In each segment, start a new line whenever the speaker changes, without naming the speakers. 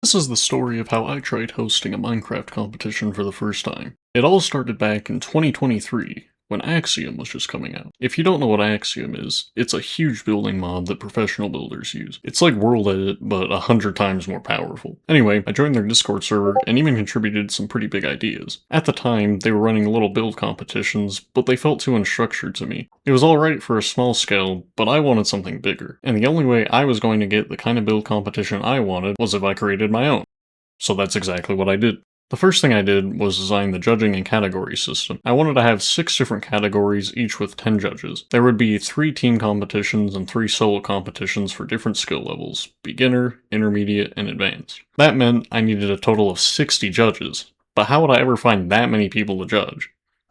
This is the story of how I tried hosting a Minecraft competition for the first time. It all started back in 2023, when Axiom was just coming out. If you don't know what Axiom is, it's a huge building mod that professional builders use. It's like World Edit, but 100 times more powerful. Anyway, I joined their Discord server and even contributed some pretty big ideas. At the time, they were running little build competitions, but they felt too unstructured to me. It was alright for a small scale, but I wanted something bigger, and the only way I was going to get the kind of build competition I wanted was if I created my own. So that's exactly what I did. The first thing I did was design the judging and category system. I wanted to have 6 different categories, each with 10 judges. There would be 3 team competitions and 3 solo competitions for different skill levels: beginner, intermediate, and advanced. That meant I needed a total of 60 judges. But how would I ever find that many people to judge?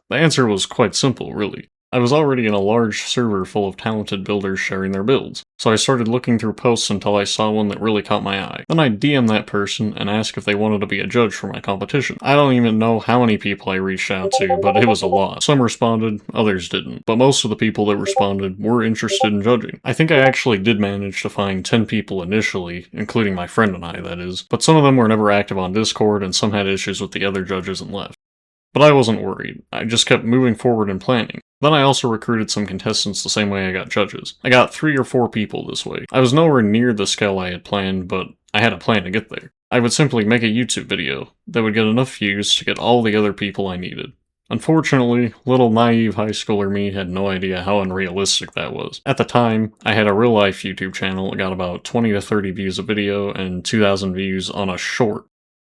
The answer was quite simple, really. I was already in a large server full of talented builders sharing their builds, so I started looking through posts until I saw one that really caught my eye. Then I DM'd that person and asked if they wanted to be a judge for my competition. I don't even know how many people I reached out to, but it was a lot. Some responded, others didn't, but most of the people that responded were interested in judging. I think I actually did manage to find 10 people initially, including my friend and I, that is, but some of them were never active on Discord and some had issues with the other judges and left. But I wasn't worried. I just kept moving forward and planning. Then I also recruited some contestants the same way I got judges. I got 3 or 4 people this way. I was nowhere near the scale I had planned, but I had a plan to get there. I would simply make a YouTube video that would get enough views to get all the other people I needed. Unfortunately, little naive high schooler me had no idea how unrealistic that was. At the time, I had a real-life YouTube channel that got about 20 to 30 views a video and 2,000 views on a short.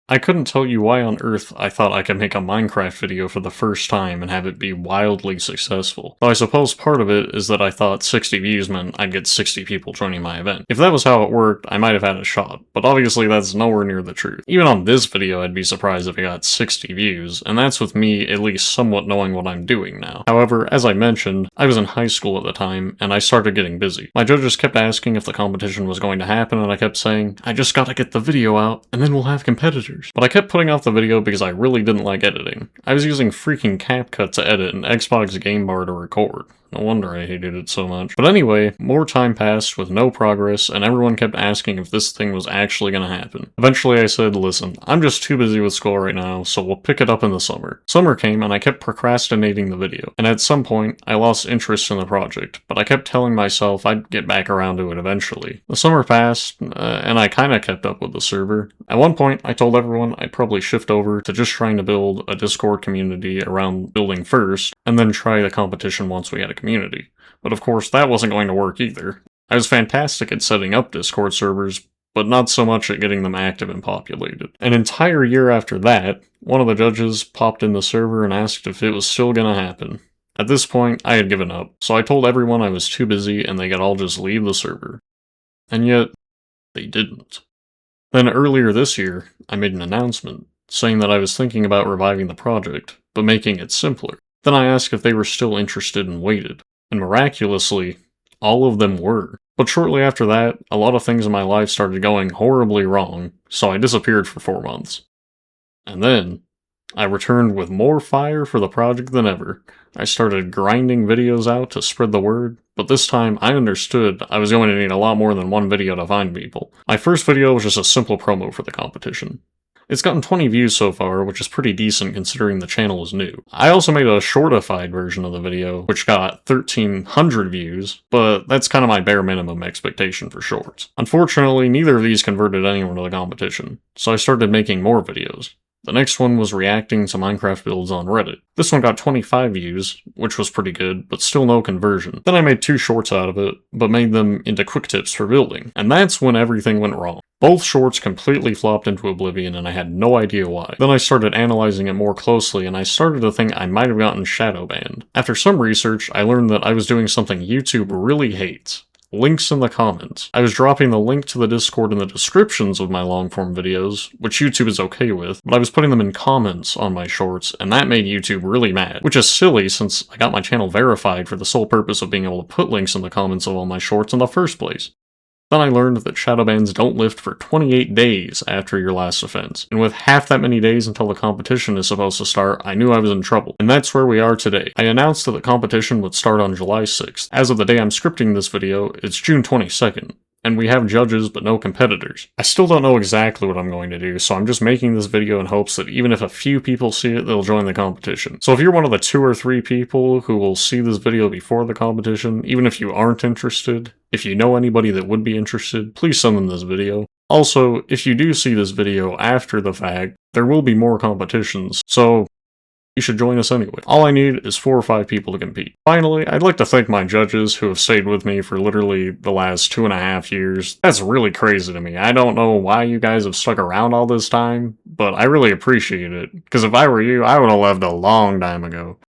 I couldn't tell you why on earth I thought I could make a Minecraft video for the first time and have it be wildly successful. Though I suppose part of it is that I thought 60 views meant I'd get 60 people joining my event. If that was how it worked, I might have had a shot, but obviously that's nowhere near the truth. Even on this video, I'd be surprised if it got 60 views, and that's with me at least somewhat knowing what I'm doing now. However, as I mentioned, I was in high school at the time, and I started getting busy. My judges kept asking if the competition was going to happen, and I kept saying, I just gotta get the video out, and then we'll have competitors. But I kept putting off the video because I really didn't like editing. I was using freaking CapCut to edit and Xbox Game Bar to record. No wonder I hated it so much. But anyway, more time passed with no progress, and everyone kept asking if this thing was actually gonna happen. Eventually I said, listen, I'm just too busy with school right now, so we'll pick it up in the summer. Summer came and I kept procrastinating the video, and at some point, I lost interest in the project, but I kept telling myself I'd get back around to it eventually. The summer passed, and I kinda kept up with the server. At one point, I told everyone I'd probably shift over to just trying to build a Discord community around building first, and then try the competition once we had a community. But of course, that wasn't going to work either. I was fantastic at setting up Discord servers, but not so much at getting them active and populated. An entire year after that, one of the judges popped in the server and asked if it was still gonna happen. At this point, I had given up, so I told everyone I was too busy and they could all just leave the server. And yet, they didn't. Then earlier this year, I made an announcement, saying that I was thinking about reviving the project, but making it simpler. Then I asked if they were still interested and waited, and miraculously, all of them were. But shortly after that, a lot of things in my life started going horribly wrong, so I disappeared for 4 months. And then, I returned with more fire for the project than ever. I started grinding videos out to spread the word, but this time I understood I was going to need a lot more than one video to find people. My first video was just a simple promo for the competition. It's gotten 20 views so far, which is pretty decent considering the channel is new. I also made a shortified version of the video, which got 1,300 views, but that's kind of my bare minimum expectation for shorts. Unfortunately, neither of these converted anyone to the competition, so I started making more videos. The next one was reacting to Minecraft builds on Reddit. This one got 25 views, which was pretty good, but still no conversion. Then I made 2 shorts out of it, but made them into quick tips for building. And that's when everything went wrong. Both shorts completely flopped into oblivion and I had no idea why. Then I started analyzing it more closely and I started to think I might have gotten shadow banned. After some research, I learned that I was doing something YouTube really hates. Links in the comments. I was dropping the link to the Discord in the descriptions of my long-form videos, which YouTube is okay with, but I was putting them in comments on my shorts, and that made YouTube really mad. Which is silly since I got my channel verified for the sole purpose of being able to put links in the comments of all my shorts in the first place. Then I learned that shadow bans don't lift for 28 days after your last offense, and with half that many days until the competition is supposed to start, I knew I was in trouble. And that's where we are today. I announced that the competition would start on July 6th. As of the day I'm scripting this video, it's June 22nd. and we have judges but no competitors. I still don't know exactly what I'm going to do, so I'm just making this video in hopes that even if a few people see it, they'll join the competition. So if you're one of the 2 or 3 people who will see this video before the competition, even if you aren't interested, if you know anybody that would be interested, please send them this video. Also, if you do see this video after the fact, there will be more competitions, so you should join us anyway. All I need is 4 or 5 people to compete. Finally, I'd like to thank my judges who have stayed with me for literally the last 2.5 years. That's really crazy to me. I don't know why you guys have stuck around all this time, but I really appreciate it, because if I were you, I would have left a long time ago.